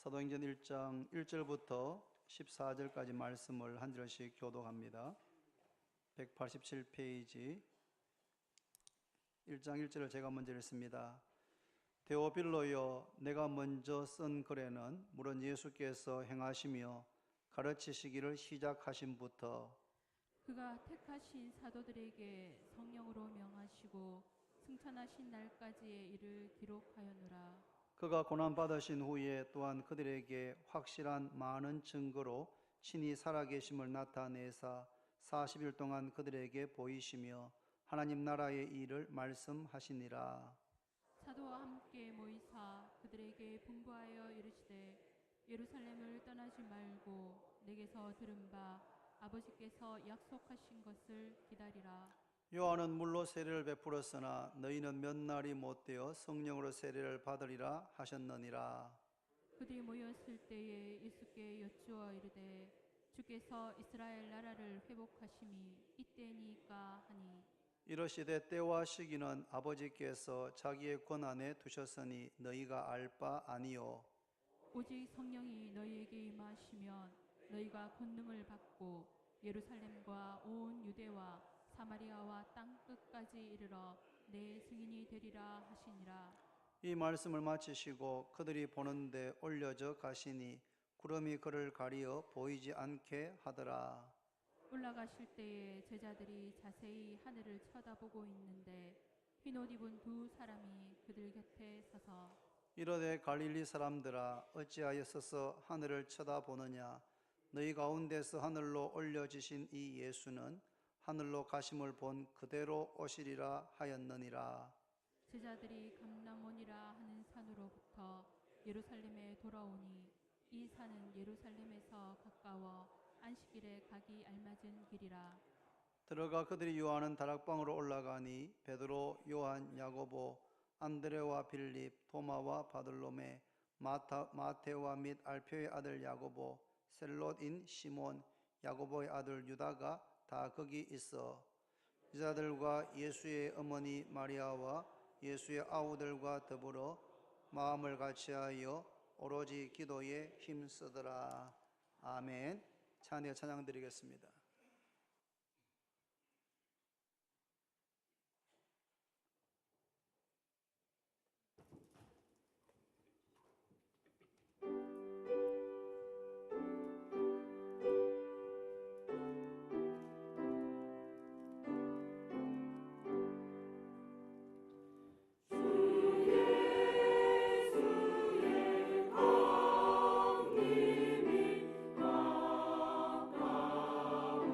사도행전 1장 1절부터 14절까지 말씀을 한 절씩 교독합니다. 187페이지 1장 1절을 제가 먼저 읽습니다. 데오빌로여, 내가 먼저 쓴 글에는 물론 예수께서 행하시며 가르치시기를 시작하심부터 그가 택하신 사도들에게 성령으로 명하시고 승천하신 날까지의 일을 기록하였노라. 그가 고난받으신 후에 또한 그들에게 확실한 많은 증거로 친히 살아계심을 나타내사 40일 동안 그들에게 보이시며 하나님 나라의 일을 말씀하시니라. 사도와 함께 모이사 그들에게 분부하여 이르시되 예루살렘을 떠나지 말고 내게서 들은 바 아버지께서 약속하신 것을 기다리라. 요한은 물로 세례를 베풀었으나 너희는 몇 날이 못되어 성령으로 세례를 받으리라 하셨느니라. 그들이 모였을 때에 예수께 여쭈어 이르되 주께서 이스라엘 나라를 회복하심이 이때니까 하니 이러시되 때와 시기는 아버지께서 자기의 권한에 두셨으니 너희가 알 바 아니요. 오직 성령이 너희에게 임하시면 너희가 권능을 받고 예루살렘과 온 유대와 사마리아와 땅 끝까지 이르러 내 증인이 되리라 하시니라. 이 말씀을 마치시고 그들이 보는데 올려져 가시니 구름이 그를 가리어 보이지 않게 하더라. 올라가실 때에 제자들이 자세히 하늘을 쳐다보고 있는데 흰옷 입은 두 사람이 그들 곁에 서서 이르되 갈릴리 사람들아, 어찌하여 서서 하늘을 쳐다보느냐? 너희 가운데서 하늘로 올려지신 이 예수는 하늘로 가심을 본 그대로 오시리라 하였느니라. 제자들이 감람원이라 하는 산으로부터 예루살렘에 돌아오니 이 산은 예루살렘에서 가까워 안식일에 가기 알맞은 길이라. 들어가 그들이 유하는 다락방으로 올라가니 베드로, 요한, 야고보, 안드레와 빌립, 토마와 바들로메, 마테와 및 알페의 아들 야고보, 셀롯인 시몬, 야고보의 아들 유다가 다 거기 있어 여자들과 예수의 어머니 마리아와 예수의 아우들과 더불어 마음을 같이하여 오로지 기도에 힘쓰더라. 아멘. 찬양 드리겠습니다. 가까워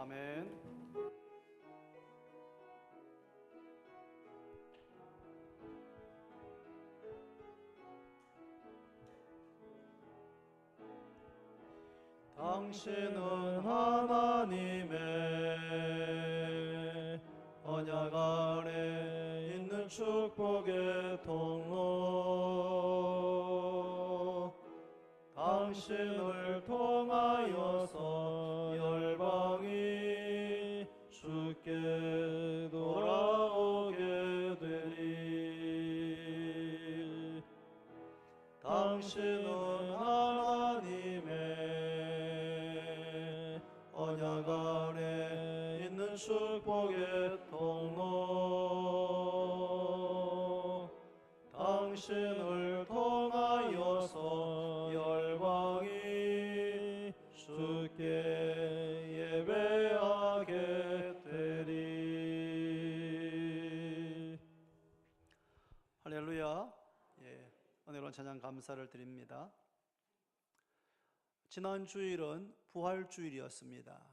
아멘. 당신은 하나님의 언약 아래 있는 축복의 통로, 당신을 통하여서 열방이 주께 돌아오게 되리. 당신은 하나님의 언약 아래 있는 축복의 통로, 당신을 통하여서 열방이 주께 예배하게 되리. 할렐루야. 오늘은 찬양 감사를 드립니다. 지난 주일은 부활주일이었습니다.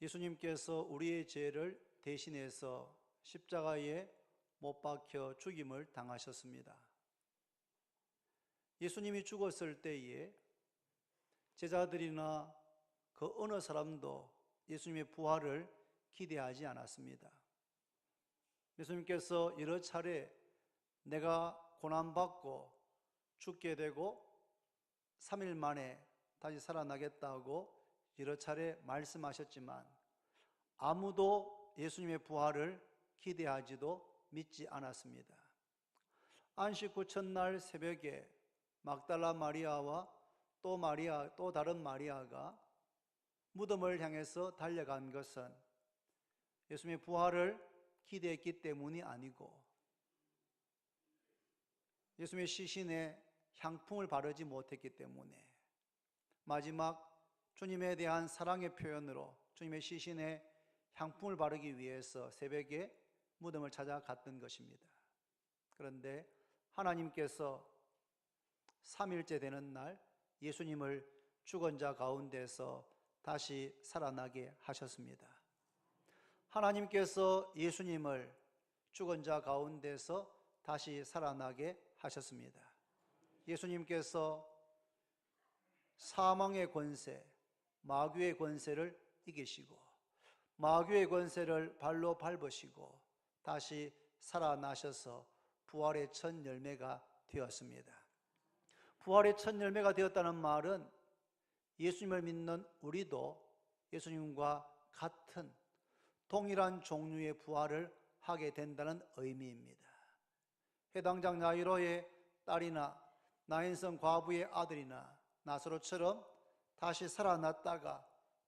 예수님께서 우리의 죄를 대신해서 십자가에 못 박혀 죽임을 당하셨습니다. 예수님이 죽었을 때에 제자들이나 그 어느 사람도 예수님의 부활을 기대하지 않았습니다. 예수님께서 여러 차례 내가 고난받고 죽게 되고 3일 만에 다시 살아나겠다고 여러 차례 말씀하셨지만 아무도 예수님의 부활을 기대하지도 믿지 않았습니다. 안식 후 첫날 새벽에 막달라 마리아와 또 다른 마리아가 무덤을 향해서 달려간 것은 예수님의 부활을 기대했기 때문이 아니고 예수님의 시신에 향품을 바르지 못했기 때문에 마지막 주님에 대한 사랑의 표현으로 주님의 시신에 향품을 바르기 위해서 새벽에 무덤을 찾아갔던 것입니다. 그런데 하나님께서 3일째 되는 날 예수님을 죽은 자 가운데서 다시 살아나게 하셨습니다. 하나님께서 예수님을 죽은 자 가운데서 다시 살아나게 하셨습니다. 예수님께서 사망의 권세, 마귀의 권세를 이기시고 마귀의 권세를 발로 밟으시고 다시 살아나셔서 부활의 첫 열매가 되었습니다. 부활의 첫 열매가 되었다는 말은 예수님을 믿는 우리도 예수님과 같은 동일한 종류의 부활을 하게 된다는 의미입니다. 해당장 야이로의 딸이나 나인성 과부의 아들이나 나사로처럼 다시 살아났다가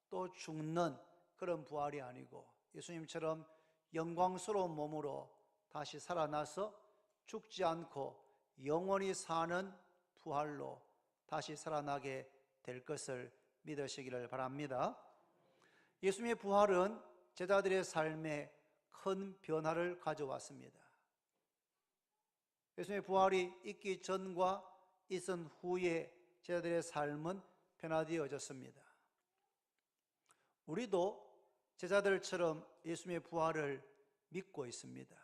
또 죽는 그런 부활이 아니고 예수님처럼 영광스러운 몸으로 다시 살아나서 죽지 않고 영원히 사는 부활로 다시 살아나게 될 것을 믿으시기를 바랍니다. 예수님의 부활은 제자들의 삶에 큰 변화를 가져왔습니다. 예수님의 부활이 있기 전과 있은 후에 제자들의 삶은 변화되어졌습니다. 우리도 제자들처럼 예수님의 부활을 믿고 있습니다.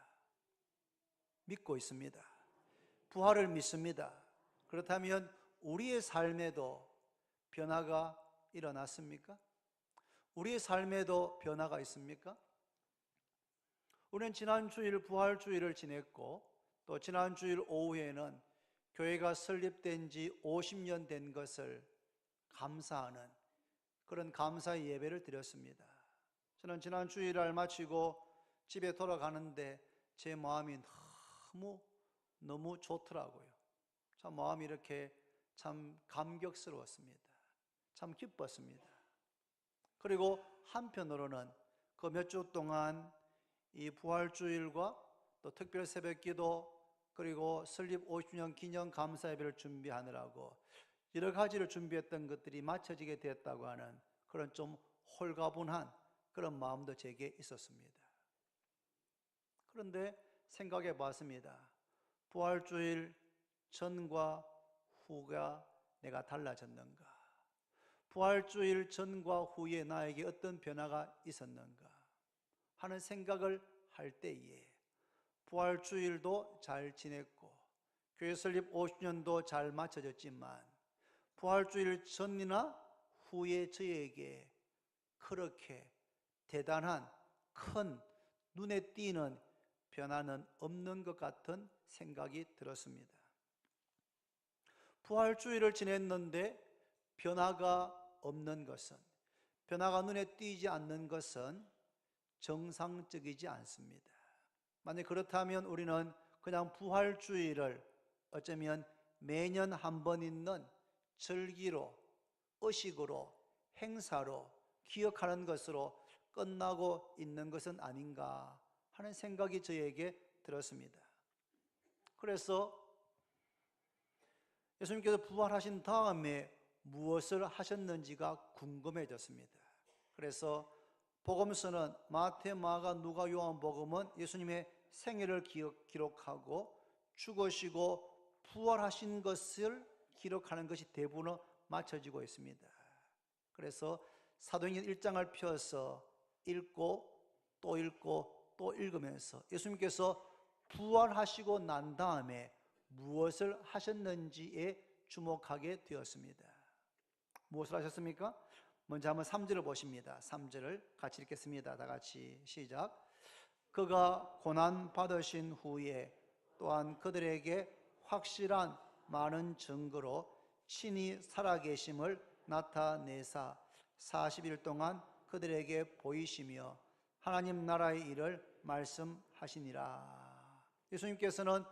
믿고 있습니다. 부활을 믿습니다. 그렇다면 우리의 삶에도 변화가 일어났습니까? 우리의 삶에도 변화가 있습니까? 우리는 지난 주일 부활주일을 지냈고 또 지난 주일 오후에는 교회가 설립된 지 50년 된 것을 감사하는 그런 감사의 예배를 드렸습니다. 저는 지난 주일을 마치고 집에 돌아가는데 제 마음이 너무 좋더라고요. 참 마음이 이렇게 참 감격스러웠습니다. 참 기뻤습니다. 그리고 한편으로는 그 몇 주 동안 이 부활주일과 또 특별 새벽기도 그리고 설립 50주년 기념 감사 예배를 준비하느라고 여러 가지를 준비했던 것들이 마쳐지게 되었다고 하는 그런 좀 홀가분한 그런 마음도 제게 있었습니다. 그런데 생각해 봤습니다. 부활주일 전과 후가 내가 달라졌는가? 부활주일 전과 후에 나에게 어떤 변화가 있었는가 하는 생각을 할 때에 부활주일도 잘 지냈고 교회 설립 50년도 잘 마쳐졌지만 부활주일 전이나 후에 저에게 그렇게 대단한 큰 눈에 띄는 변화는 없는 것 같은 생각이 들었습니다. 부활주일을 지냈는데 변화가 없는 것은, 변화가 눈에 띄지 않는 것은 정상적이지 않습니다. 만약 그렇다면 우리는 그냥 부활주일을 어쩌면 매년 한 번 있는 절기로, 의식으로, 행사로 기억하는 것으로 끝나고 있는 것은 아닌가 하는 생각이 저에게 들었습니다. 그래서 예수님께서 부활하신 다음에 무엇을 하셨는지가 궁금해졌습니다. 그래서 복음서는 마태, 마가, 누가, 요한복음은 예수님의 생애를 기록하고 죽으시고 부활하신 것을 기록하는 것이 대부분 맞춰지고 있습니다. 그래서 사도행전 1장을 펴서 읽고 또 읽고 또 읽으면서 예수님께서 부활하시고 난 다음에 무엇을 하셨는지에 주목하게 되었습니다. 무엇을 하셨습니까? 먼저 한번 3절을 보십니다. 3절을 같이 읽겠습니다. 다 같이 시작. 그가 고난 받으신 후에 또한 그들에게 확실한 많은 증거로 친히 살아계심을 나타내사 40일 동안 그들에게 보이시며 하나님 나라의 일을 말씀하시니라. 예수님께서는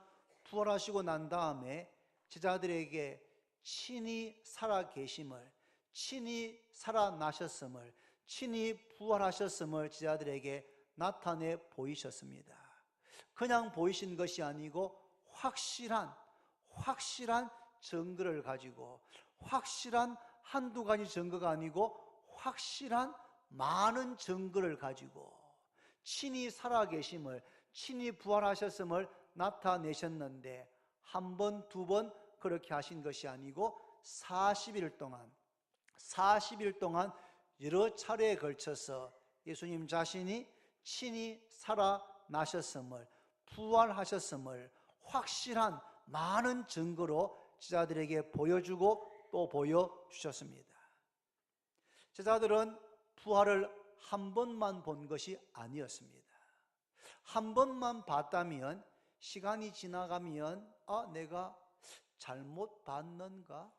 부활하시고 난 다음에 제자들에게 친히 살아계심을, 친히 살아나셨음을, 친히 부활하셨음을 제자들에게 나타내 보이셨습니다. 그냥 보이신 것이 아니고 확실한 증거를 가지고, 확실한 한두 가지 증거가 아니고 확실한 많은 증거를 가지고 친히 살아계심을, 친히 부활하셨음을 나타내셨는데 한 번, 두 번 그렇게 하신 것이 아니고 40일 동안 여러 차례에 걸쳐서 예수님 자신이 친히 살아나셨음을, 부활하셨음을 확실한 많은 증거로 제자들에게 보여주고 또 보여주셨습니다. 제자들은 부활을 한 번만 본 것이 아니었습니다. 한 번만 봤다면 시간이 지나가면 내가 잘못 봤는가?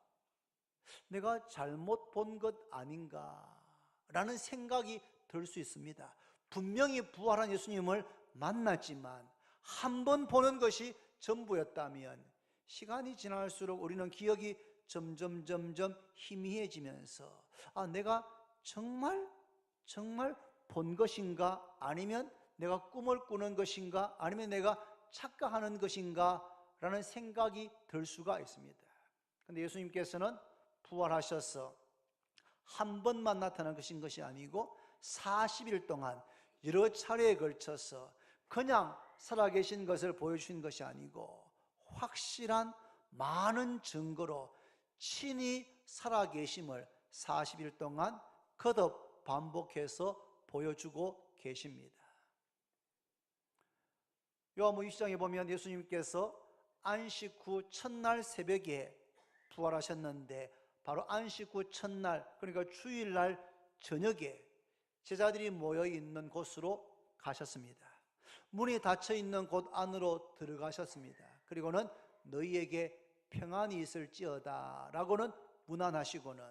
내가 잘못 본 것 아닌가? 라는 생각이 들 수 있습니다. 분명히 부활한 예수님을 만났지만 한 번 보는 것이 전부였다면 시간이 지날수록 우리는 기억이 점점 희미해지면서 내가 정말 본 것인가? 아니면 내가 꿈을 꾸는 것인가? 아니면 내가 착각하는 것인가? 라는 생각이 들 수가 있습니다. 그런데 예수님께서는 부활하셔서 한 번만 나타난 것이 아니고 40일 동안 여러 차례에 걸쳐서 그냥 살아계신 것을 보여주신 것이 아니고 확실한 많은 증거로 친히 살아계심을 40일 동안 거듭 반복해서 보여주고 계십니다. 요한복음 20장에 보면 예수님께서 안식 후 첫날 새벽에 부활하셨는데 바로 안식 후 첫날, 그러니까 주일날 저녁에 제자들이 모여 있는 곳으로 가셨습니다. 문이 닫혀 있는 곳 안으로 들어가셨습니다. 그리고는 너희에게 평안이 있을지어다 라고는 문안하시고는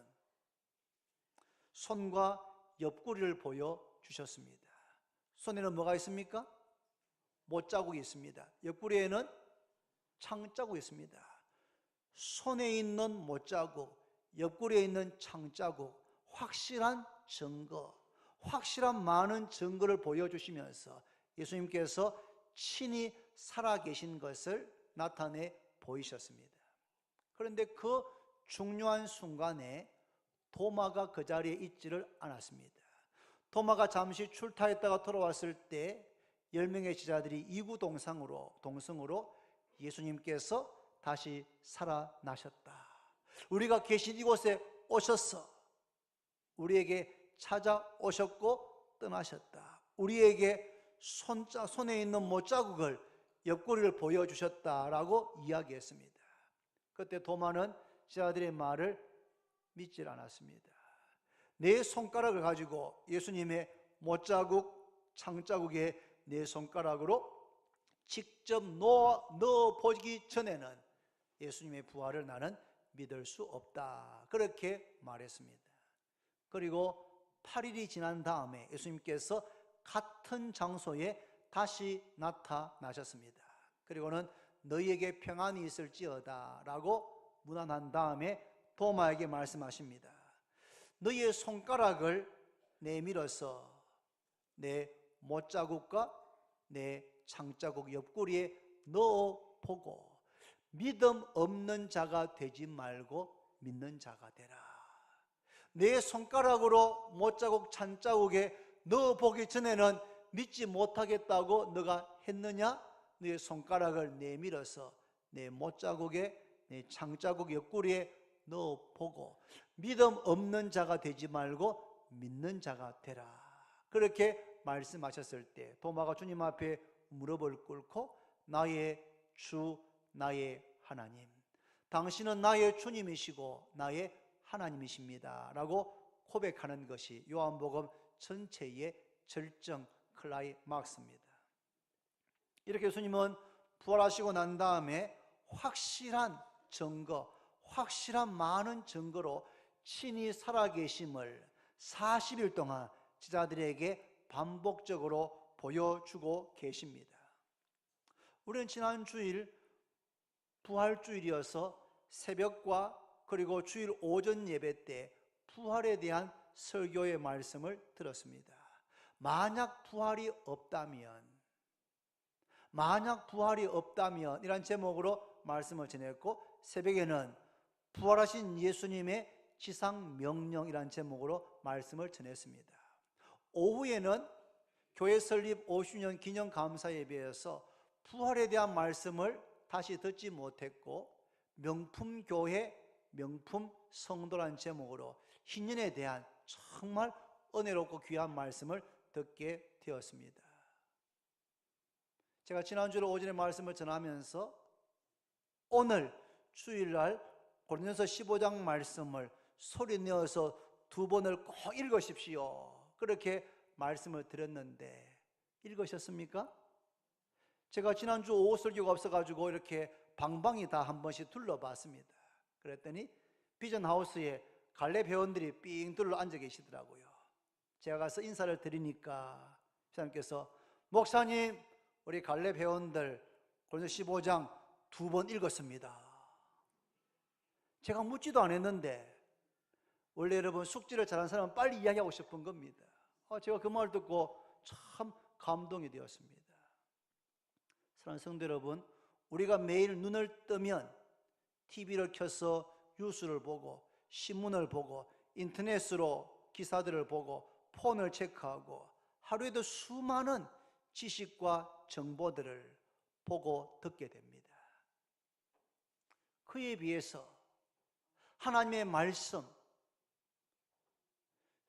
손과 옆구리를 보여주셨습니다. 손에는 뭐가 있습니까? 못자국이 있습니다. 옆구리에는 창자국이 있습니다. 손에 있는 못자국, 옆구리에 있는 창자국, 확실한 증거, 확실한 많은 증거를 보여주시면서 예수님께서 친히 살아계신 것을 나타내 보이셨습니다. 그런데 그 중요한 순간에 도마가 그 자리에 있지를 않았습니다. 도마가 잠시 출타했다가 돌아왔을 때 10명의 제자들이 이구동성으로 예수님께서 다시 살아나셨다, 우리가 계신 이곳에 오셔서 우리에게 찾아오셨고 떠나셨다. 우리에게 손에 있는 못자국을, 옆구리를 보여주셨다라고 이야기했습니다. 그때 도마는 제자들의 말을 믿질 않았습니다. 내 손가락을 가지고 예수님의 못자국, 창자국에 내 손가락으로 직접 넣어 보기 전에는 예수님의 부활을 나는 믿을 수 없다, 그렇게 말했습니다. 그리고 8일이 지난 다음에 예수님께서 같은 장소에 다시 나타나셨습니다. 그리고는 너희에게 평안이 있을지어다 라고 문안한 다음에 도마에게 말씀하십니다. 너희의 손가락을 내밀어서 내 못자국과 내 창자국 옆구리에 넣어보고 믿음 없는 자가 되지 말고 믿는 자가 되라. 내 손가락으로 못자국, 창자국에 넣어보기 전에는 믿지 못하겠다고 너가 했느냐? 너의 손가락을 내밀어서 내 못자국에, 내 창자국 옆구리에 넣어보고 믿음 없는 자가 되지 말고 믿는 자가 되라. 그렇게 말씀하셨을 때 도마가 주님 앞에 무릎을 꿇고 나의 주, 나의 하나님, 당신은 나의 주님이시고 나의 하나님이십니다 라고 고백하는 것이 요한복음 전체의 절정 클라이막스입니다. 이렇게 예수님은 부활하시고 난 다음에 확실한 증거, 확실한 많은 증거로 친히 살아계심을 40일 동안 제자들에게 반복적으로 보여주고 계십니다. 우리는 지난 주일 부활주일이어서 새벽과 그리고 주일 오전 예배 때 부활에 대한 설교의 말씀을 들었습니다. 만약 부활이 없다면 이란 제목으로 말씀을 전했고, 새벽에는 부활하신 예수님의 지상명령이란 제목으로 말씀을 전했습니다. 오후에는 교회 설립 50주년 기념 감사 예배에서 부활에 대한 말씀을 다시 듣지 못했고, 명품 교회, 명품 성도란 제목으로 신년에 대한 정말 은혜롭고 귀한 말씀을 듣게 되었습니다. 제가 지난주에 오전에 말씀을 전하면서 오늘 주일날 고린도서 15장 말씀을 소리 내어서 2번을 꼭 읽으십시오, 그렇게 말씀을 드렸는데 읽으셨습니까? 제가 지난주 오후 설교가 없어가지고 이렇게 방방이 다 한 번씩 둘러봤습니다. 그랬더니 비전하우스에 갈래 회원들이 삥 둘러 앉아 계시더라고요. 제가 가서 인사를 드리니까 목사님께서, 목사님, 우리 갈래 회원들 고린도서 15장 2번 읽었습니다. 제가 묻지도 않았는데, 원래 여러분 숙제를 잘하는 사람은 빨리 이야기하고 싶은 겁니다. 제가 그 말을 듣고 참 감동이 되었습니다. 사랑하는 성도 여러분, 우리가 매일 눈을 뜨면 TV를 켜서 뉴스를 보고 신문을 보고 인터넷으로 기사들을 보고 폰을 체크하고 하루에도 수많은 지식과 정보들을 보고 듣게 됩니다. 그에 비해서 하나님의 말씀,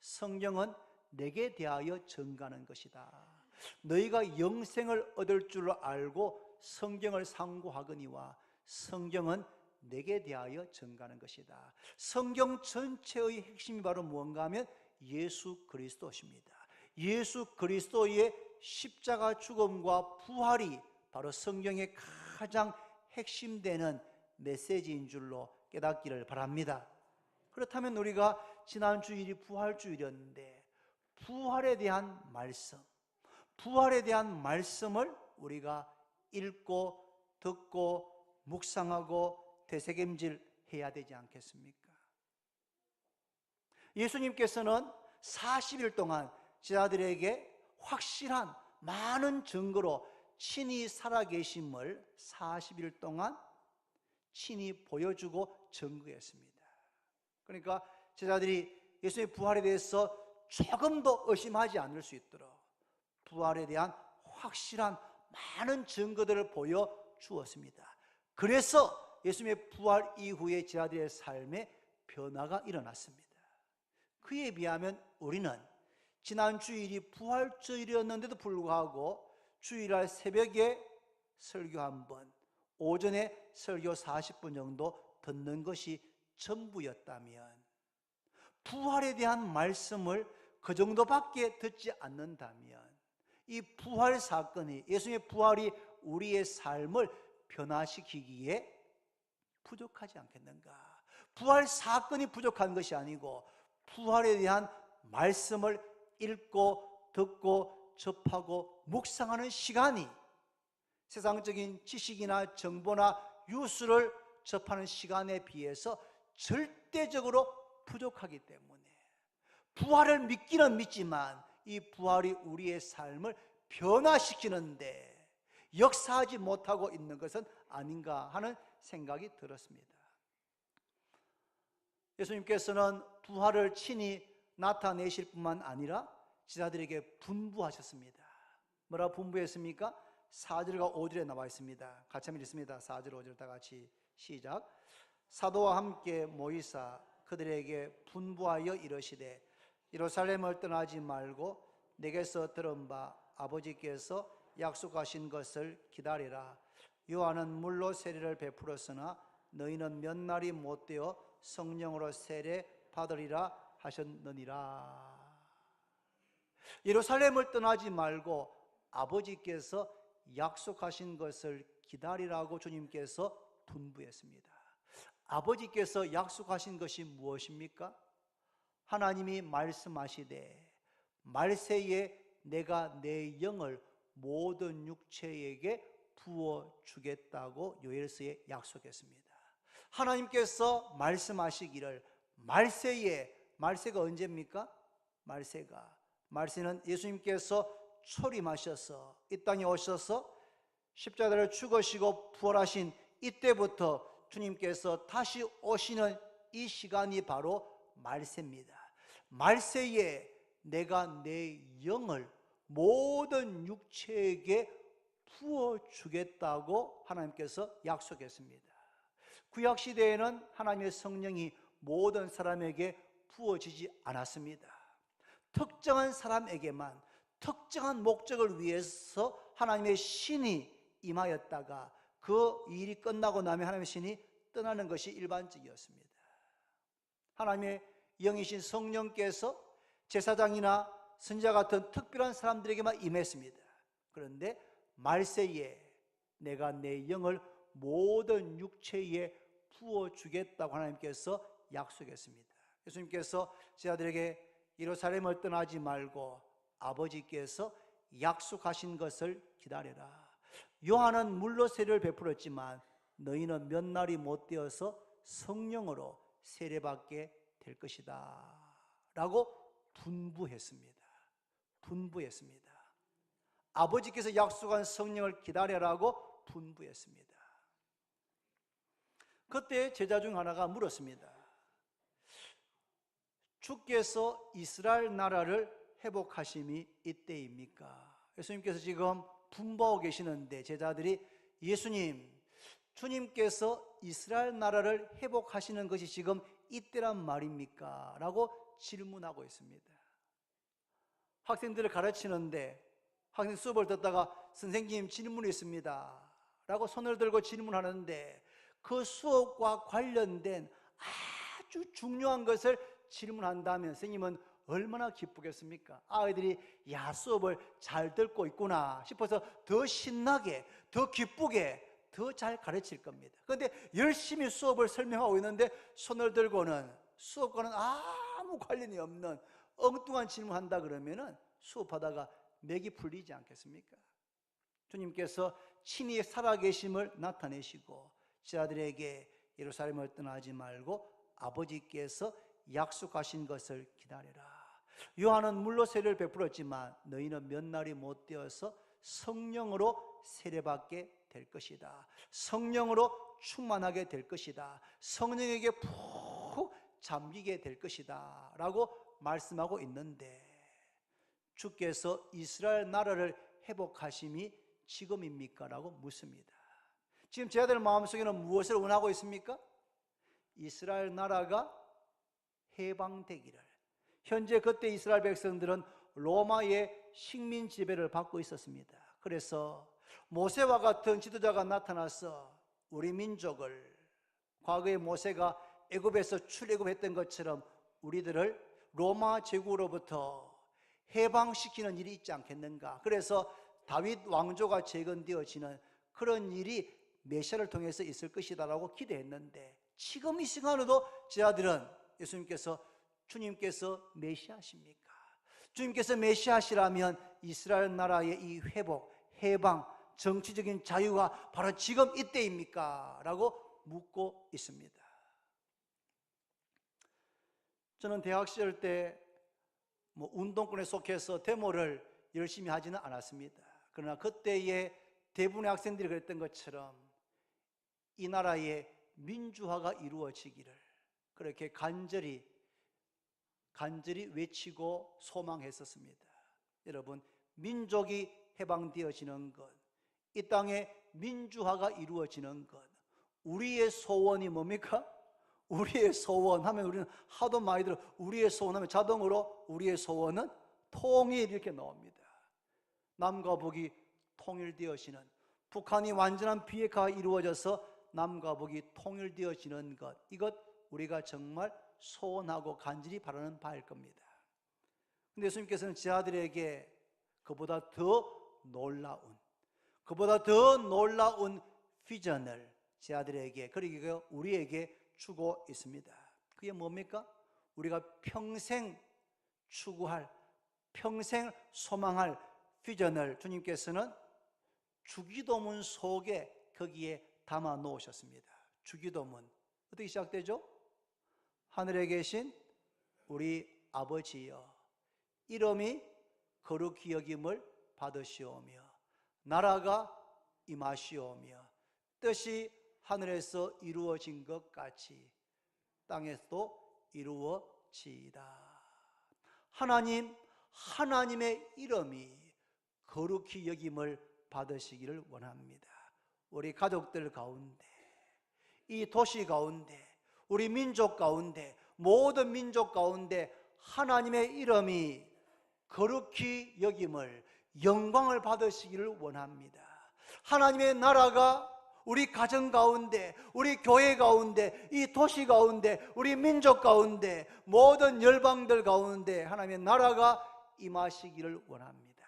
성경은 내게 대하여 증가하는 것이다. 너희가 영생을 얻을 줄 알고 성경을 상고하거니와 성경은 내게 대하여 증가하는 것이다. 성경 전체의 핵심이 바로 무언가 하면 예수 그리스도십니다. 예수 그리스도의 십자가 죽음과 부활이 바로 성경의 가장 핵심되는 메시지인 줄로 깨닫기를 바랍니다. 그렇다면 우리가 지난 주일이 부활주일이었는데 부활에 대한 말씀, 부활에 대한 말씀을 우리가 읽고 듣고 묵상하고 되새김질 해야 되지 않겠습니까? 예수님께서는 40일 동안 제자들에게 확실한 많은 증거로 친히 살아계심을 40일 동안 친히 보여주고 증거했습니다. 그러니까 제자들이 예수님의 부활에 대해서 조금도 의심하지 않을 수 있도록 부활에 대한 확실한 많은 증거들을 보여주었습니다. 그래서 예수님의 부활 이후에 제자들의 삶에 변화가 일어났습니다. 그에 비하면 우리는 지난 주일이 부활주일이었는데도 불구하고 주일날 새벽에 설교 한 번, 오전에 설교 40분 정도 듣는 것이 전부였다면, 부활에 대한 말씀을 그 정도밖에 듣지 않는다면 이 부활 사건이, 예수님의 부활이 우리의 삶을 변화시키기에 부족하지 않겠는가? 부활 사건이 부족한 것이 아니고 부활에 대한 말씀을 읽고 듣고 접하고 묵상하는 시간이 세상적인 지식이나 정보나 뉴스를 접하는 시간에 비해서 절대적으로 부족하기 때문에, 부활을 믿기는 믿지만 이 부활이 우리의 삶을 변화시키는데 역사하지 못하고 있는 것은 아닌가 하는 생각이 들었습니다. 예수님께서는 부활을 친히 나타내실 뿐만 아니라 제자들에게 분부하셨습니다. 뭐라고 분부했습니까? 4절과 5절에 나와 있습니다. 같이 한번 읽습니다. 4절 5절 다 같이 시작. 사도와 함께 모이사 그들에게 분부하여 이르시되 예루살렘을 떠나지 말고 내게서 들은 바 아버지께서 약속하신 것을 기다리라. 요한은 물로 세례를 베풀었으나 너희는 몇 날이 못되어 성령으로 세례 받으리라 하셨느니라. 예루살렘을 떠나지 말고 아버지께서 약속하신 것을 기다리라고 주님께서 분부했습니다. 아버지께서 약속하신 것이 무엇입니까? 하나님이 말씀하시되 말세에 내가 내 영을 모든 육체에게 부어주겠다고 요엘서에 약속했습니다. 하나님께서 말씀하시기를 말세에, 말세가 언제입니까? 말세는 예수님께서 초림하셔서 이 땅에 오셔서 십자가를 죽으시고 부활하신 이때부터 주님께서 다시 오시는 이 시간이 바로 말세입니다. 말세에 내가 내 영을 모든 육체에게 부어주겠다고 하나님께서 약속했습니다. 구약시대에는 하나님의 성령이 모든 사람에게 부어지지 않았습니다. 특정한 사람에게만 특정한 목적을 위해서 하나님의 신이 임하였다가 그 일이 끝나고 나면 하나님의 신이 떠나는 것이 일반적이었습니다. 하나님의 영이신 성령께서 제사장이나 선지자 같은 특별한 사람들에게만 임했습니다. 그런데 말세에 내가 내 영을 모든 육체에 부어주겠다고 하나님께서 약속했습니다. 예수님께서 제자들에게 예루살렘을 떠나지 말고 아버지께서 약속하신 것을 기다려라. 요한은 물로 세례를 베풀었지만 너희는 몇 날이 못 되어서 성령으로 세례받게 될 것이다 라고 분부했습니다. 아버지께서 약속한 성령을 기다려라고 분부했습니다. 그때 제자 중 하나가 물었습니다. 주께서 이스라엘 나라를 회복하심이 이때입니까? 예수님께서 지금 분부하고 계시는데 제자들이 예수님, 주님께서 이스라엘 나라를 회복하시는 것이 지금 이때란 말입니까? 라고 질문하고 있습니다. 학생들을 가르치는데 학생 수업을 듣다가 선생님 질문이 있습니다 라고 손을 들고 질문하는데 그 수업과 관련된 아주 중요한 것을 질문한다면 선생님은 얼마나 기쁘겠습니까? 아이들이 야, 수업을 잘 듣고 있구나 싶어서 더 신나게, 더 기쁘게, 더 잘 가르칠 겁니다. 그런데 열심히 수업을 설명하고 있는데 손을 들고는 수업과는 아무 관련이 없는 엉뚱한 질문한다 그러면은 수업하다가 맥이 풀리지 않겠습니까? 주님께서 친히 살아계심을 나타내시고 제자들에게 예루살렘을 떠나지 말고 아버지께서 약속하신 것을 기다려라. 요한은 물로 세례를 베풀었지만 너희는 몇 날이 못 되어서 성령으로 세례받게 될 것이다. 성령으로 충만하게 될 것이다. 성령에게 푹 잠기게 될 것이다 라고 말씀하고 있는데 주께서 이스라엘 나라를 회복하심이 지금입니까? 라고 묻습니다. 지금 제자들 마음속에는 무엇을 원하고 있습니까? 이스라엘 나라가 해방되기를, 현재 그때 이스라엘 백성들은 로마의 식민 지배를 받고 있었습니다. 그래서 모세와 같은 지도자가 나타나서 우리 민족을, 과거에 모세가 애굽에서 출애굽했던 것처럼 우리들을 로마 제국으로부터 해방시키는 일이 있지 않겠는가. 그래서 다윗 왕조가 재건되어지는 그런 일이 메시아를 통해서 있을 것이다라고 기대했는데, 지금 이 시간에도 제 아들은 예수님께서, 주님께서 메시아십니까? 주님께서 메시아시라면 이스라엘 나라의 이 회복, 해방, 정치적인 자유가 바로 지금 이때입니까? 라고 묻고 있습니다. 저는 대학 시절 때 운동권에 속해서 데모를 열심히 하지는 않았습니다. 그러나 그때의 대부분의 학생들이 그랬던 것처럼 이 나라의 민주화가 이루어지기를 그렇게 간절히 외치고 소망했었습니다. 여러분, 민족이 해방되어지는 것, 이 땅에 민주화가 이루어지는 것, 우리의 소원이 뭡니까? 우리의 소원 하면 우리는 하도 많이 들어, 우리의 소원 하면 자동으로 우리의 소원은 통일 이렇게 나옵니다. 남과 북이 통일되어지는, 북한이 완전한 비핵화가 이루어져서 남과 북이 통일되어지는 것, 이것 우리가 정말 소원하고 간절히 바라는 바일 겁니다. 근데 예수님께서는 제 아들에게 그보다 더 놀라운 비전을 제 아들에게, 그리고 우리에게 주고 있습니다. 그게 뭡니까? 우리가 평생 추구할, 평생 소망할 비전을 주님께서는 주기도문 속에 거기에 담아 놓으셨습니다. 주기도문 어떻게 시작되죠? 하늘에 계신 우리 아버지여, 이름이 거룩히 여김을 받으시오며 나라가 임하시오며 뜻이 하늘에서 이루어진 것 같이 땅에서도 이루어지이다. 하나님의 이름이 거룩히 여김을 받으시기를 원합니다. 우리 가족들 가운데, 이 도시 가운데, 우리 민족 가운데, 모든 민족 가운데 하나님의 이름이 거룩히 여김을, 영광을 받으시기를 원합니다. 하나님의 나라가 우리 가정 가운데, 우리 교회 가운데, 이 도시 가운데, 우리 민족 가운데, 모든 열방들 가운데 하나님의 나라가 임하시기를 원합니다.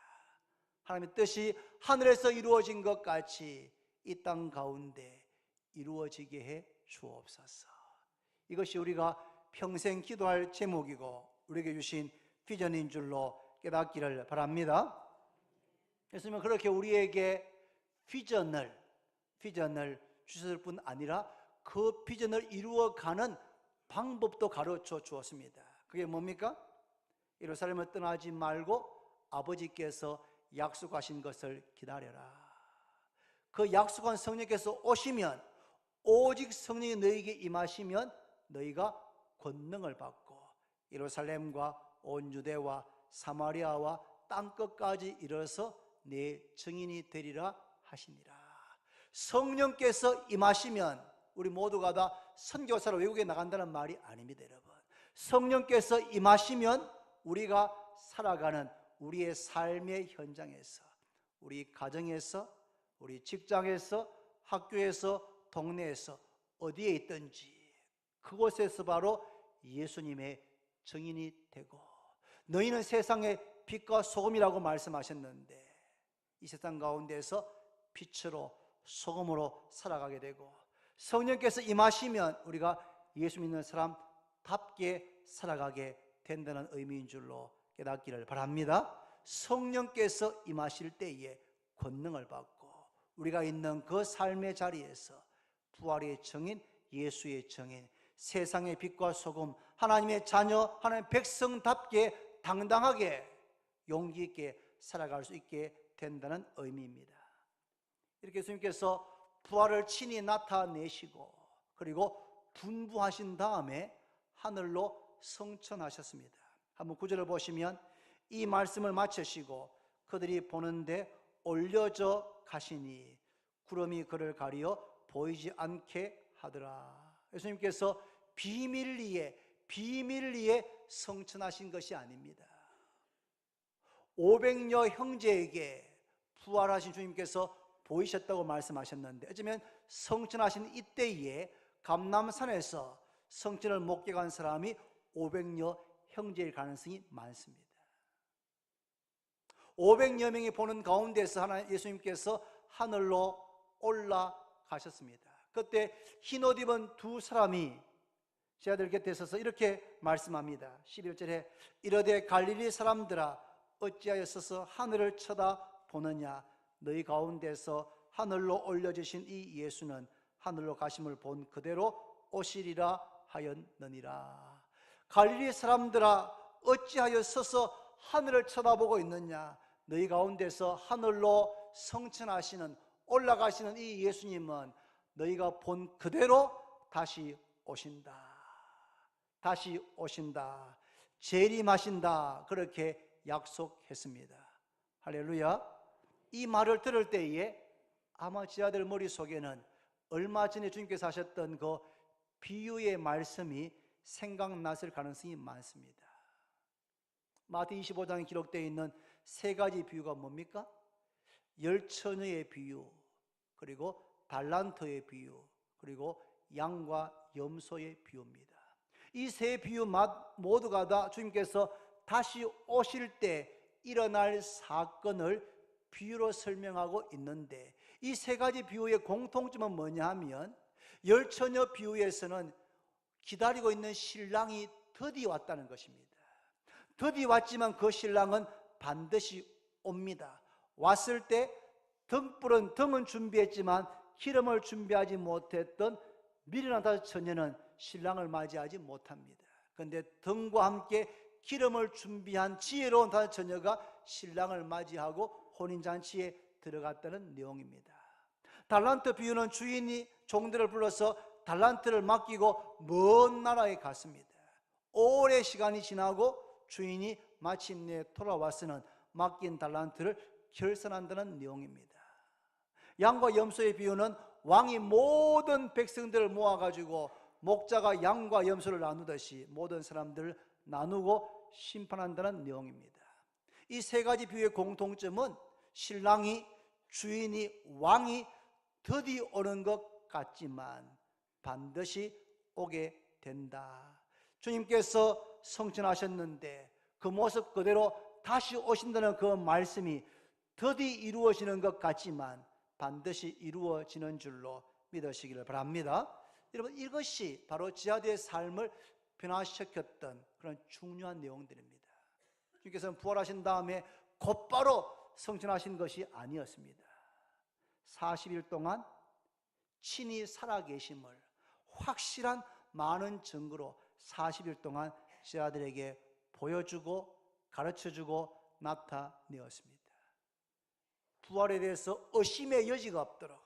하나님의 뜻이 하늘에서 이루어진 것 같이 이 땅 가운데 이루어지게 해 주옵소서. 이것이 우리가 평생 기도할 제목이고 우리에게 주신 비전인 줄로 깨닫기를 바랍니다. 예수님은 그렇게 우리에게 비전을 주셨을 뿐 아니라 그 비전을 이루어가는 방법도 가르쳐 주었습니다. 그게 뭡니까? 예루살렘을 떠나지 말고 아버지께서 약속하신 것을 기다려라. 그 약속한 성령께서 오시면, 오직 성령이 너희에게 임하시면 너희가 권능을 받고 예루살렘과 온 유대와 사마리아와 땅끝까지 이르러서 내 증인이 되리라 하시니라. 성령께서 임하시면 우리 모두가 다 선교사로 외국에 나간다는 말이 아닙니다, 여러분. 성령께서 임하시면 우리가 살아가는 우리의 삶의 현장에서, 우리 가정에서, 우리 직장에서, 학교에서, 동네에서, 어디에 있든지 그곳에서 바로 예수님의 증인이 되고, 너희는 세상의 빛과 소금이라고 말씀하셨는데 이 세상 가운데서 빛으로 소금으로 살아가게 되고, 성령께서 임하시면 우리가 예수 믿는 사람답게 살아가게 된다는 의미인 줄로 깨닫기를 바랍니다. 성령께서 임하실 때에 권능을 받고 우리가 있는 그 삶의 자리에서 부활의 증인, 예수의 증인, 세상의 빛과 소금, 하나님의 자녀, 하나님의 백성답게 당당하게 용기 있게 살아갈 수 있게 된다는 의미입니다. 이렇게 예수님께서 부활을 친히 나타내시고 그리고 분부하신 다음에 하늘로 승천하셨습니다. 한번 9절을 보시면 이 말씀을 마치시고 그들이 보는데 올려져 가시니 구름이 그를 가리어 보이지 않게 하더라. 예수님께서 비밀리에 성천하신 것이 아닙니다. 500여 형제에게 부활하신 주님께서 보이셨다고 말씀하셨는데, 어쩌면 성천하신 이때에 감람산에서 성천을 목격한 사람이 500여 형제일 가능성이 많습니다. 500여 명이 보는 가운데서 예수님께서 하늘로 올라가셨습니다. 그때 흰옷 입은 두 사람이 제자들 곁에 서서 이렇게 말씀합니다. 11절에 이르되 갈릴리 사람들아 어찌하여 서서 하늘을 쳐다보느냐 너희 가운데서 하늘로 올려주신 이 예수는 하늘로 가심을 본 그대로 오시리라 하였느니라. 갈릴리 사람들아 어찌하여 서서 하늘을 쳐다보고 있느냐 너희 가운데서 하늘로 성천하시는 올라가시는 이 예수님은 너희가 본 그대로 다시 오신다. 다시 오신다. 재림하신다. 그렇게 약속했습니다. 할렐루야. 이 말을 들을 때에 아마 제자들 머릿속에는 얼마 전에 주님께서 하셨던 그 비유의 말씀이 생각났을 가능성이 많습니다. 마태 25장에 기록되어 있는 세 가지 비유가 뭡니까? 열처녀의 비유, 그리고 달란트의 비유, 그리고 양과 염소의 비유입니다. 이 세 비유 모두가 다 주님께서 다시 오실 때 일어날 사건을 비유로 설명하고 있는데, 이 세 가지 비유의 공통점은 뭐냐 하면 열처녀 비유에서는 기다리고 있는 신랑이 드디어 왔다는 것입니다. 드디어 왔지만 그 신랑은 반드시 옵니다. 왔을 때 등은 준비했지만 기름을 준비하지 못했던 미련한 다섯 처녀는 신랑을 맞이하지 못합니다. 그런데 등과 함께 기름을 준비한 지혜로운 다섯 처녀가 신랑을 맞이하고 혼인잔치에 들어갔다는 내용입니다. 달란트 비유는 주인이 종들을 불러서 달란트를 맡기고 먼 나라에 갔습니다. 오래 시간이 지나고 주인이 마침내 돌아와서는 맡긴 달란트를 결산한다는 내용입니다. 양과 염소의 비유는 왕이 모든 백성들을 모아가지고 목자가 양과 염소를 나누듯이 모든 사람들을 나누고 심판한다는 내용입니다. 이 세 가지 비유의 공통점은 신랑이, 주인이, 왕이 드디어 오는 것 같지만 반드시 오게 된다. 주님께서 성천하셨는데 그 모습 그대로 다시 오신다는 그 말씀이 드디어 이루어지는 것 같지만 반드시 이루어지는 줄로 믿으시기를 바랍니다. 여러분, 이것이 바로 제자들의 삶을 변화시켰던 그런 중요한 내용들입니다. 주님께서는 부활하신 다음에 곧바로 성천하신 것이 아니었습니다. 40일 동안 친히 살아계심을 확실한 많은 증거로 40일 동안 제자들에게 보여주고 가르쳐주고 나타내었습니다. 부활에 대해서 의심의 여지가 없도록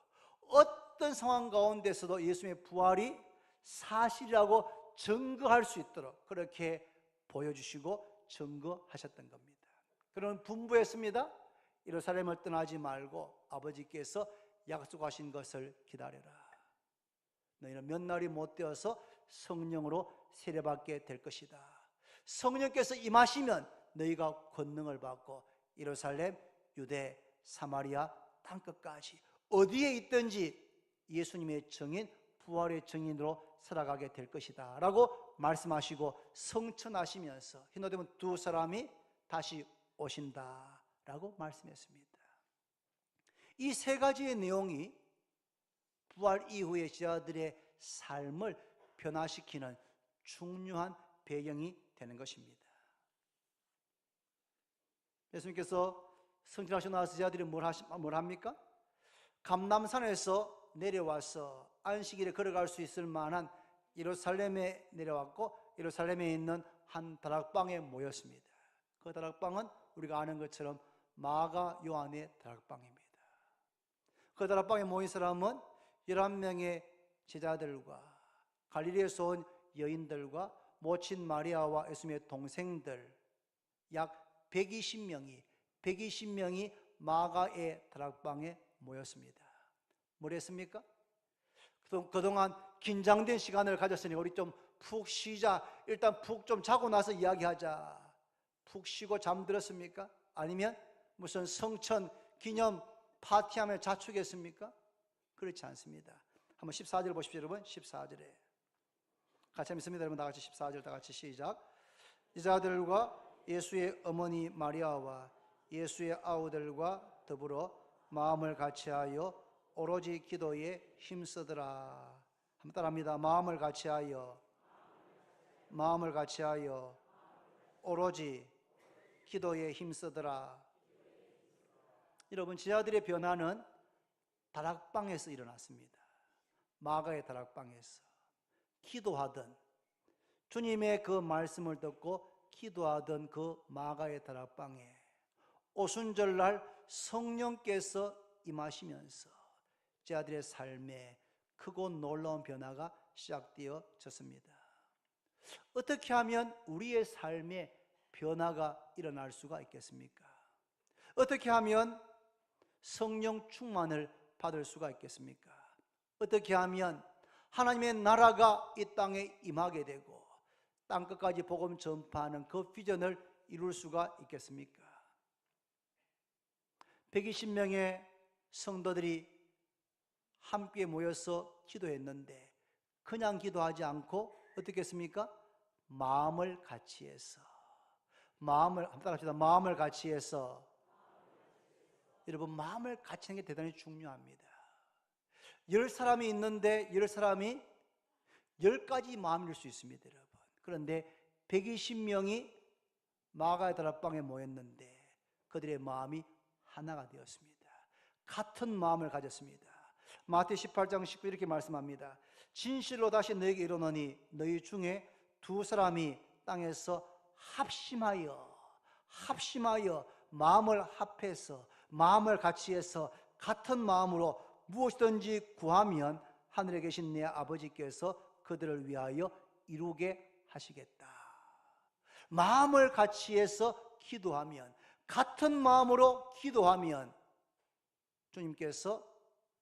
어떤 상황 가운데서도 예수님의 부활이 사실이라고 증거할 수 있도록 그렇게 보여주시고 증거하셨던 겁니다. 그러면 분부했습니다. 예루살렘을 떠나지 말고 아버지께서 약속하신 것을 기다려라. 너희는 몇 날이 못 되어서 성령으로 세례받게 될 것이다. 성령께서 임하시면 너희가 권능을 받고 예루살렘, 유대, 사마리아 땅끝까지 어디에 있든지 예수님의 증인, 부활의 증인으로 살아가게 될 것이다 라고 말씀하시고 성천하시면서 흰옷 입은 두 사람이 다시 오신다 라고 말씀했습니다. 이 세 가지의 내용이 부활 이후의 제자들의 삶을 변화시키는 중요한 배경이 되는 것입니다. 예수님께서 성천하시고 나서 제자들이 뭘 합니까? 감람산에서 내려와서 안식일에 걸어갈 수 있을 만한 예루살렘에 내려왔고 예루살렘에 있는 한 다락방에 모였습니다. 그 다락방은 우리가 아는 것처럼 마가 요한의 다락방입니다. 그 다락방에 모인 사람은 11명의 제자들과 갈릴리에서 온 여인들과 모친 마리아와 예수님의 동생들 약 120명이 마가의 다락방에 모였습니다. 뭘 했습니까? 그동안 긴장된 시간을 가졌으니 우리 좀 푹 쉬자 일단 푹 좀 자고 나서 이야기하자. 푹 쉬고 잠들었습니까? 아니면 무슨 성천 기념 파티하며 자축했습니까? 그렇지 않습니다. 한번 14절 보십시오, 여러분. 14절에 같이 한번 있습니다. 여러분 다 같이 14절 다 같이 시작. 이자들과 예수의 어머니 마리아와 예수의 아우들과 더불어 마음을 같이하여 오로지 기도에 힘쓰더라. 한번 따라합니다. 마음을 같이하여 오로지 기도에 힘쓰더라. 여러분, 제자들의 변화는 다락방에서 일어났습니다. 마가의 다락방에서 기도하던, 주님의 그 말씀을 듣고 기도하던 그 마가의 다락방에 오순절날 성령께서 임하시면서 제자들의 삶에 크고 놀라운 변화가 시작되어졌습니다. 어떻게 하면 우리의 삶에 변화가 일어날 수가 있겠습니까? 어떻게 하면 성령 충만을 받을 수가 있겠습니까? 어떻게 하면 하나님의 나라가 이 땅에 임하게 되고 땅끝까지 복음 전파하는 그 비전을 이룰 수가 있겠습니까? 120명의 성도들이 함께 모여서 기도했는데 그냥 기도하지 않고 어떻게 했습니까? 마음을 같이 해서, 한번 따라합시다. 마음을 같이 해서. 여러분, 마음을 같이 하는 게 대단히 중요합니다. 10사람이 있는데 10사람이 10가지 마음일 수 있습니다, 여러분. 그런데 120명이 마가의 다락방에 모였는데 그들의 마음이 하나가 되었습니다. 같은 마음을 가졌습니다. 마태 18장 19 이렇게 말씀합니다. 진실로 다시 너에게 이르노니 너희 중에 두 사람이 땅에서 합심하여 마음을 합해서, 마음을 같이 해서 같은 마음으로 무엇이든지 구하면 하늘에 계신 내 아버지께서 그들을 위하여 이루게 하시겠다. 마음을 같이 해서 기도하면, 같은 마음으로 기도하면 주님께서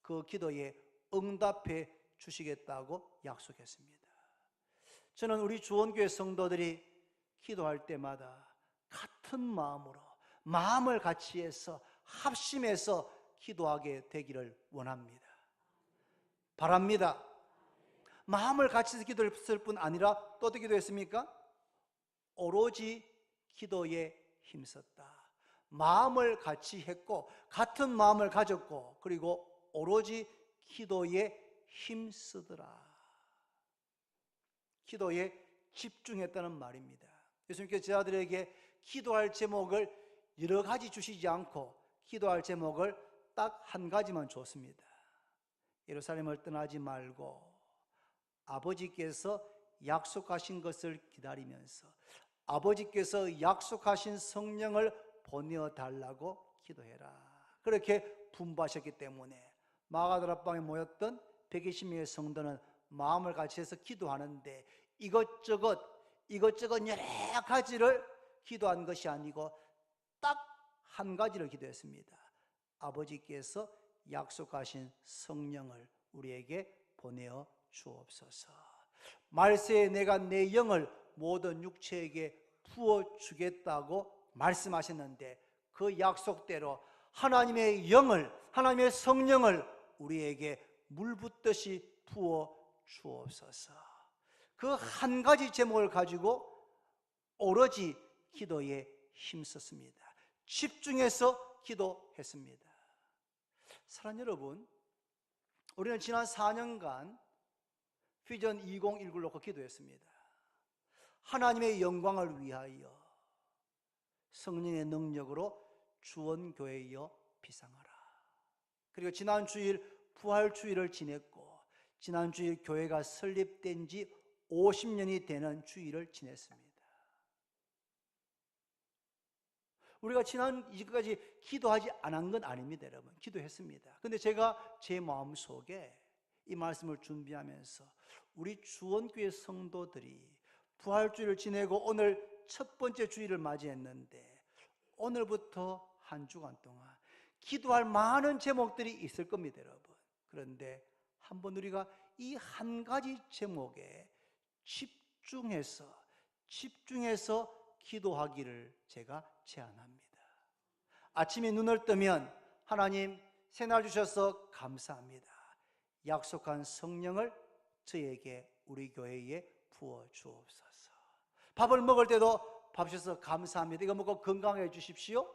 그 기도에 응답해 주시겠다고 약속했습니다. 저는 우리 주원교회 성도들이 기도할 때마다 같은 마음으로, 마음을 같이 해서 합심해서 기도하게 되기를 원합니다. 바랍니다. 마음을 같이 해서 기도했을 뿐 아니라 또 어떻게 기도했습니까? 오로지 기도에 힘썼다. 마음을 같이 했고 같은 마음을 가졌고 그리고 오로지 기도에 힘쓰더라. 기도에 집중했다는 말입니다. 예수님께서 제자들에게 기도할 제목을 여러 가지 주시지 않고 기도할 제목을 딱 한 가지만 줬습니다. 예루살렘을 떠나지 말고 아버지께서 약속하신 것을 기다리면서 아버지께서 약속하신 성령을 보내어 달라고 기도해라. 그렇게 분부하셨기 때문에 마가다락방에 모였던 120명의 성도는 마음을 같이 해서 기도하는데 이것저것 여러 가지를 기도한 것이 아니고 딱 한 가지를 기도했습니다. 아버지께서 약속하신 성령을 우리에게 보내어 주옵소서. 말세에 내가 내 영을 모든 육체에게 부어주겠다고 말씀하셨는데 그 약속대로 하나님의 영을, 하나님의 성령을 우리에게 물붓듯이 부어 주옵소서. 그 한 가지 제목을 가지고 오로지 기도에 힘썼습니다. 집중해서 기도했습니다. 사랑하는 여러분, 우리는 지난 4년간 비전 2019를 놓고 기도했습니다. 하나님의 영광을 위하여 성령의 능력으로 주원교회여 비상하라. 그리고 지난 주일 부활주일을 지냈고 지난 주일 교회가 설립된 지 50년이 되는 주일을 지냈습니다. 우리가 지금까지 기도하지 않은 건 아닙니다, 여러분. 기도했습니다. 근데 제가 제 마음속에 이 말씀을 준비하면서 우리 주원교회 성도들이 부활주일을 지내고 오늘 첫 번째 주일을 맞이했는데 오늘부터 한 주간 동안 기도할 많은 제목들이 있을 겁니다, 여러분. 그런데 한번 우리가 이 한 가지 제목에 집중해서 집중해서 기도하기를 제가 제안합니다. 아침에 눈을 뜨면 하나님 새날 주셔서 감사합니다. 약속한 성령을 저에게 우리 교회에 부어 주옵소서. 밥을 먹을 때도 밥 주셔서 감사합니다. 이거 먹고 건강해 주십시오.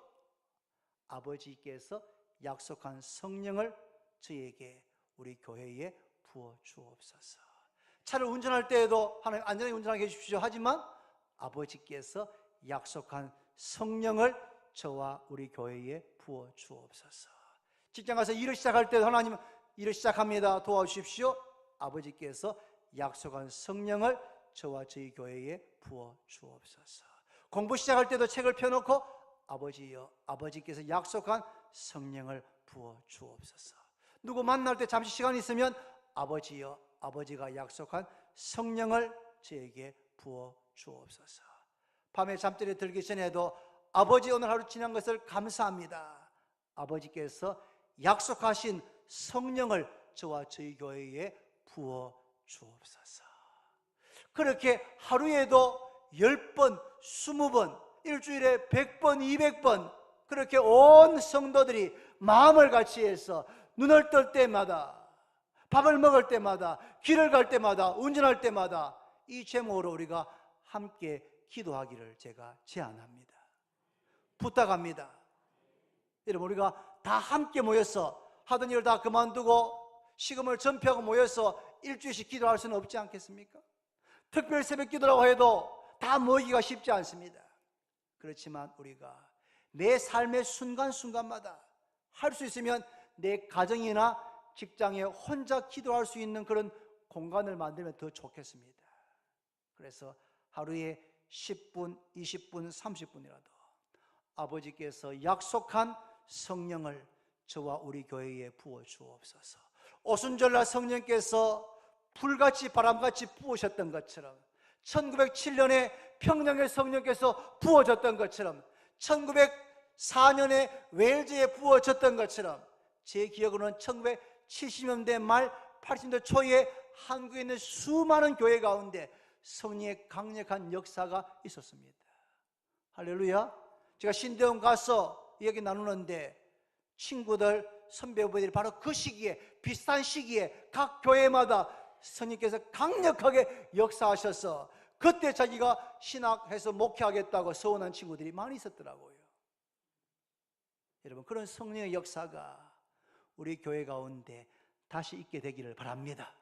아버지께서 약속한 성령을 저에게 우리 교회에 부어 주옵소서. 차를 운전할 때에도 하나님 안전하게 운전하게 해주십시오. 하지만 아버지께서 약속한 성령을 저와 우리 교회에 부어 주옵소서. 직장 가서 일을 시작할 때도 하나님 일을 시작합니다. 도와주십시오. 아버지께서 약속한 성령을 저와 저희 교회에 부어 주옵소서. 공부 시작할 때도 책을 펴놓고 아버지여, 아버지께서 약속한 성령을 부어 주옵소서. 누구 만날 때 잠시 시간 있으면 아버지여, 아버지가 약속한 성령을 저에게 부어 주옵소서. 밤에 잠들이 들기 전에도 아버지 오늘 하루 지난 것을 감사합니다. 아버지께서 약속하신 성령을 저와 저희 교회에 부어 주옵소서. 그렇게 하루에도 10번, 20번, 일주일에 100번, 200번 그렇게 온 성도들이 마음을 같이 해서 눈을 뜰 때마다, 밥을 먹을 때마다, 길을 갈 때마다, 운전할 때마다 이 제목으로 우리가 함께 기도하기를 제가 제안합니다. 부탁합니다. 여러분, 우리가 다 함께 모여서 하던 일을 다 그만두고 시금을 전폐하고 모여서 일주일씩 기도할 수는 없지 않겠습니까? 특별 새벽 기도라고 해도 다 모이기가 쉽지 않습니다. 그렇지만 우리가 내 삶의 순간순간마다 할 수 있으면 내 가정이나 직장에 혼자 기도할 수 있는 그런 공간을 만들면 더 좋겠습니다. 그래서 하루에 10분, 20분, 30분이라도 아버지께서 약속한 성령을 저와 우리 교회에 부어 주옵소서. 오순절날 성령께서 불같이 바람같이 부으셨던 것처럼 1907년에 평양의 성령께서 부어졌던 것처럼 1904년에 웨일즈에 부어졌던 것처럼 제 기억으로는 1970년대 말 80년대 초에 한국에 있는 수많은 교회 가운데 성령의 강력한 역사가 있었습니다. 할렐루야. 제가 신대원 가서 이야기 나누는데 친구들, 선배부들이 바로 그 시기에, 비슷한 시기에 각 교회마다 성령께서 강력하게 역사하셔서 그때 자기가 신학해서 목회하겠다고 서원한 친구들이 많이 있었더라고요. 여러분, 그런 성령의 역사가 우리 교회 가운데 다시 있게 되기를 바랍니다.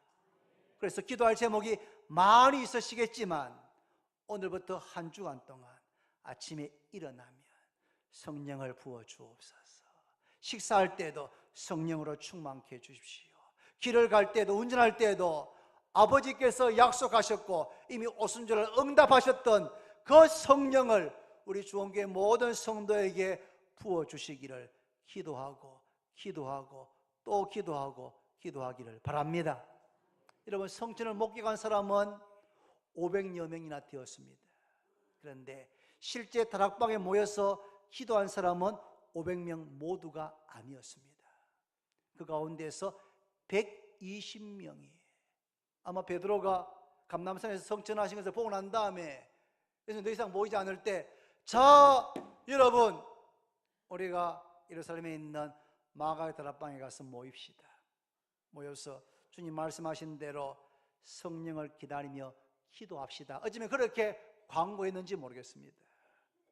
그래서 기도할 제목이 많이 있으시겠지만 오늘부터 한 주간 동안 아침에 일어나면 성령을 부어 주옵소서. 식사할 때도 성령으로 충만케 해 주십시오. 길을 갈 때도 운전할 때도 아버지께서 약속하셨고 이미 오순절을 응답하셨던 그 성령을 우리 주원교회 모든 성도에게 부어주시기를 기도하고 또 기도하기를 바랍니다. 여러분, 성전을 목격한 사람은 500여 명이나 되었습니다. 그런데 실제 다락방에 모여서 기도한 사람은 500명 모두가 아니었습니다. 그 가운데서 120명이 아마 베드로가 감람산에서 성전하신 것을 보고 난 다음에 그래서 더 이상 모이지 않을 때, 자 여러분, 우리가 예루살렘에 있는 마가의 다락방에 가서 모입시다. 모여서 주님 말씀하신 대로 성령을 기다리며 기도합시다. 어쩌면 그렇게 광고했는지 모르겠습니다.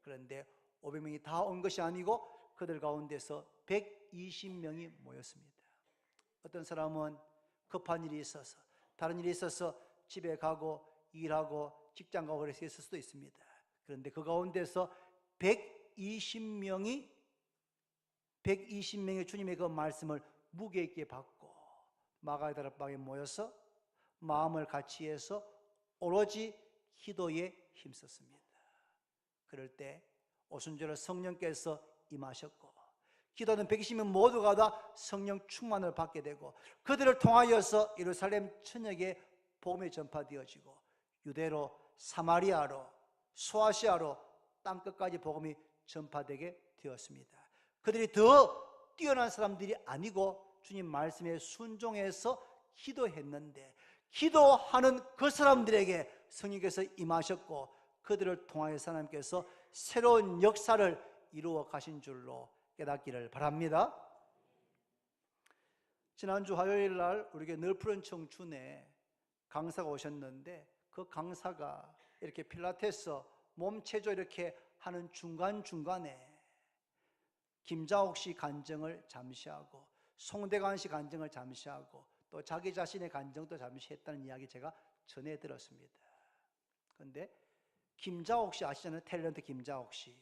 그런데 500명이 다 온 것이 아니고 그들 가운데서 120명이 모였습니다. 어떤 사람은 급한 일이 있어서, 다른 일이 있어서 집에 가고 일하고 직장 가고 그래서 있을 수도 있습니다. 그런데 그 가운데서 120명이 주님의 그 말씀을 무게 있게 받고 마가의 다락방에 모여서 마음을 같이 해서 오로지 기도에 힘썼습니다. 그럴 때 오순절에 성령께서 임하셨고 기도하는 120명 모두가 다 성령 충만을 받게 되고 그들을 통하여서 예루살렘 전역에 복음이 전파되어지고 유대로, 사마리아로, 소아시아로 땅끝까지 복음이 전파되게 되었습니다. 그들이 더 뛰어난 사람들이 아니고 주님 말씀에 순종해서 기도했는데 기도하는 그 사람들에게 성령께서 임하셨고 그들을 통하여서 하나님께서 새로운 역사를 이루어 가신 줄로 깨닫기를 바랍니다. 지난주 화요일 날 우리에게 늘 푸른 청춘에 강사가 오셨는데, 그 강사가 이렇게 필라테스 몸체조 이렇게 하는 중간중간에 김자옥 씨 간증을 잠시 하고 송대관 씨 간증을 잠시 하고 또 자기 자신의 간증도 잠시 했다는 이야기 제가 전해 들었습니다. 그런데 김자옥 씨 아시잖아요. 탤런트 김자옥 씨.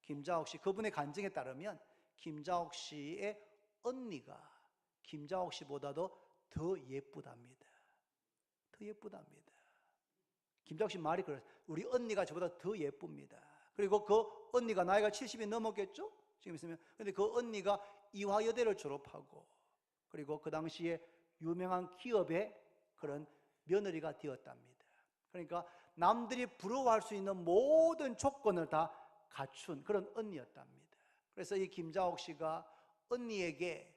김자옥 씨, 그분의 간증에 따르면 김자옥 씨의 언니가 김자옥 씨보다도 더 예쁘답니다. 더 예쁘답니다. 김자옥 씨 말이 그래요. 우리 언니가 저보다 더 예쁩니다. 그리고 그 언니가 나이가 70이 넘었겠죠? 지금 있으면. 근데 그 언니가 이화여대를 졸업하고 그리고 그 당시에 유명한 기업의 그런 며느리가 되었답니다. 그러니까 남들이 부러워할 수 있는 모든 조건을 다 갖춘 그런 언니였답니다. 그래서 이 김자옥 씨가 언니에게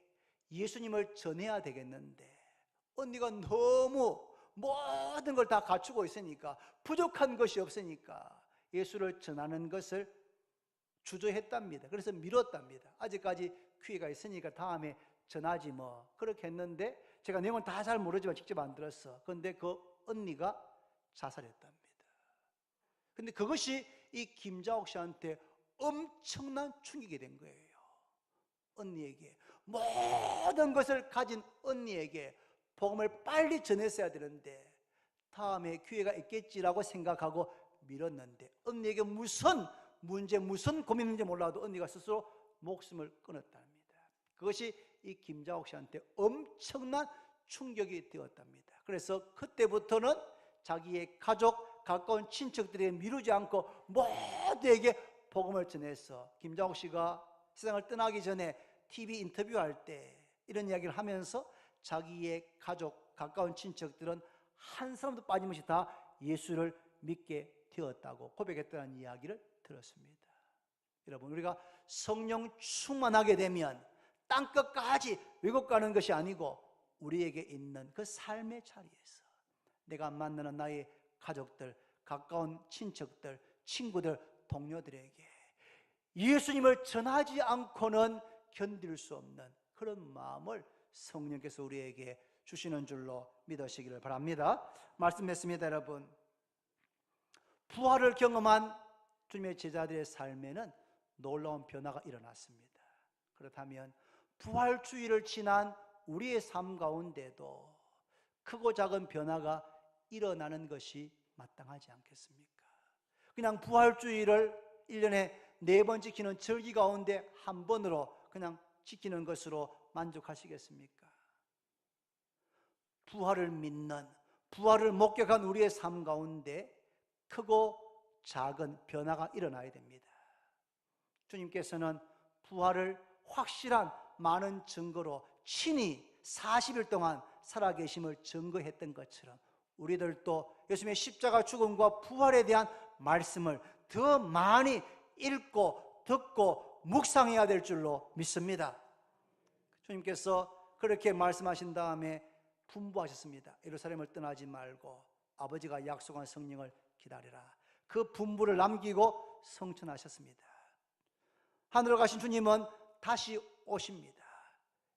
예수님을 전해야 되겠는데, 언니가 너무 모든 걸 다 갖추고 있으니까, 부족한 것이 없으니까 예수를 전하는 것을 주저했답니다. 그래서 미뤘답니다. 아직까지 기회가 있으니까 다음에 전하지 뭐, 그렇게 했는데, 제가 내용은 다 잘 모르지만 직접 안 들었어. 그런데 그 언니가 자살했답니다. 근데 그것이 이 김자옥 씨한테 엄청난 충격이 된 거예요. 언니에게, 모든 것을 가진 언니에게 복음을 빨리 전했어야 되는데 다음에 기회가 있겠지라고 생각하고 미뤘는데, 언니에게 무슨 문제, 무슨 고민인지 몰라도 언니가 스스로 목숨을 끊었답니다. 그것이 이 김자옥 씨한테 엄청난 충격이 되었답니다. 그래서 그때부터는 자기의 가족, 가까운 친척들에게 미루지 않고 모두에게 복음을 전해서, 김자옥 씨가 세상을 떠나기 전에 TV 인터뷰할 때 이런 이야기를 하면서 자기의 가족, 가까운 친척들은 한 사람도 빠짐없이 다 예수를 믿게 되었다고 고백했다는 이야기를 들었습니다. 여러분, 우리가 성령 충만하게 되면 땅끝까지 외국 가는 것이 아니고 우리에게 있는 그 삶의 자리에서 내가 만나는 나의 가족들, 가까운 친척들, 친구들, 동료들에게 예수님을 전하지 않고는 견딜 수 없는 그런 마음을 성령께서 우리에게 주시는 줄로 믿으시기를 바랍니다. 말씀했습니다. 여러분, 부활을 경험한 주님의 제자들의 삶에는 놀라운 변화가 일어났습니다. 그렇다면 부활주의를 지난 우리의 삶 가운데도 크고 작은 변화가 일어나는 것이 마땅하지 않겠습니까? 그냥 부활주의를 1년에 4번 지키는 절기 가운데 한 번으로 그냥 지키는 것으로 만족하시겠습니까? 부활을 믿는, 부활을 목격한 우리의 삶 가운데 크고 작은 변화가 일어나야 됩니다. 주님께서는 부활을 확실한 많은 증거로 친히 40일 동안 살아계심을 증거했던 것처럼 우리들도 예수님의 십자가 죽음과 부활에 대한 말씀을 더 많이 읽고 듣고 묵상해야 될 줄로 믿습니다. 주님께서 그렇게 말씀하신 다음에 분부하셨습니다. 예루살렘을 떠나지 말고 아버지가 약속한 성령을 기다리라. 그 분부를 남기고 성천하셨습니다. 하늘로 가신 주님은 다시 오십니다.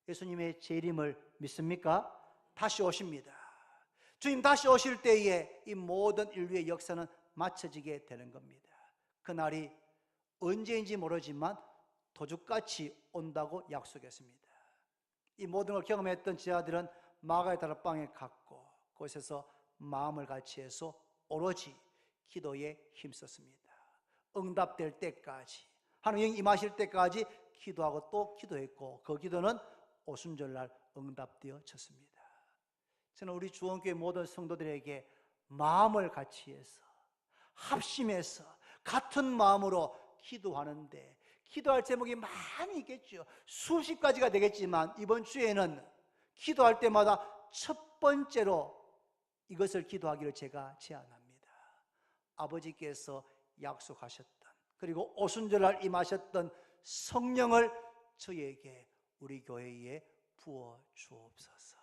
예수님의 재림을 믿습니까? 다시 오십니다. 주님 다시 오실 때에 이 모든 인류의 역사는 마쳐지게 되는 겁니다. 그날이 언제인지 모르지만 도둑같이 온다고 약속했습니다. 이 모든 걸 경험했던 제자들은 마가의 다락방에 갔고 그곳에서 마음을 같이해서 오로지 기도에 힘썼습니다. 응답될 때까지, 하나님 임하실 때까지 기도하고 또 기도했고 그 기도는 오순절날 응답되어졌습니다. 저는 우리 주원교회 모든 성도들에게 마음을 같이해서 합심해서 같은 마음으로 기도하는데, 기도할 제목이 많이 있겠죠. 수십 가지가 되겠지만 이번 주에는 기도할 때마다 첫 번째로 이것을 기도하기를 제가 제안합니다. 아버지께서 약속하셨던, 그리고 오순절날 임하셨던 성령을 저에게, 우리 교회에 부어 주옵소서.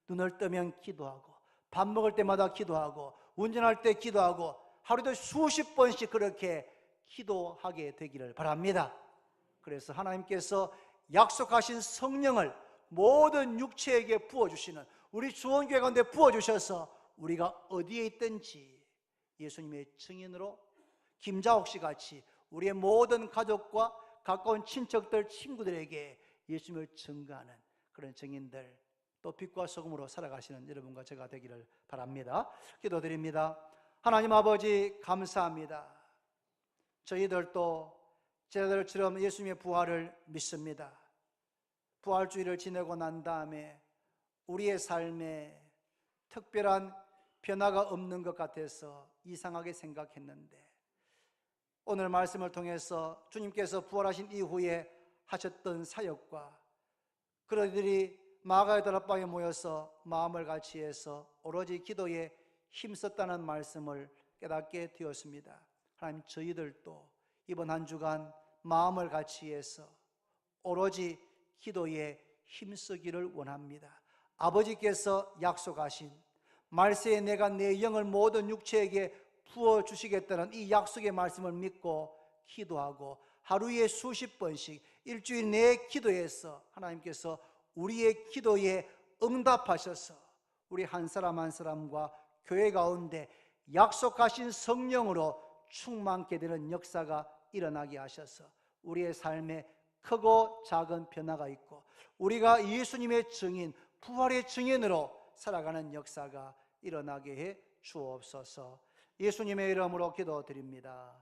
눈을 뜨면 기도하고 밥 먹을 때마다 기도하고 운전할 때 기도하고 하루에도 수십 번씩 그렇게 기도하게 되기를 바랍니다. 그래서 하나님께서 약속하신 성령을 모든 육체에게 부어주시는 우리 주원교회 가운데 부어주셔서 우리가 어디에 있든지 예수님의 증인으로 김자옥 씨 같이 우리의 모든 가족과 가까운 친척들, 친구들에게 예수님을 증거하는 그런 증인들, 또 빛과 소금으로 살아가시는 여러분과 제가 되기를 바랍니다. 기도드립니다. 하나님 아버지, 감사합니다. 저희들도 제자들처럼 예수님의 부활을 믿습니다. 부활주의를 지내고 난 다음에 우리의 삶에 특별한 변화가 없는 것 같아서 이상하게 생각했는데, 오늘 말씀을 통해서 주님께서 부활하신 이후에 하셨던 사역과 그들이 마가의 다락방에 모여서 마음을 같이 해서 오로지 기도에 힘썼다는 말씀을 깨닫게 되었습니다. 하나님, 저희들도 이번 한 주간 마음을 같이 해서 오로지 기도에 힘쓰기를 원합니다. 아버지께서 약속하신 말세에 내가 내 영을 모든 육체에게 부어주시겠다는 이 약속의 말씀을 믿고 기도하고 하루에 수십 번씩 일주일 내에 기도해서 하나님께서 우리의 기도에 응답하셔서 우리 한 사람 한 사람과 교회 가운데 약속하신 성령으로 충만케 되는 역사가 일어나게 하셔서 우리의 삶에 크고 작은 변화가 있고 우리가 예수님의 증인, 부활의 증인으로 살아가는 역사가 일어나게 해 주옵소서. 예수님의 이름으로 기도드립니다.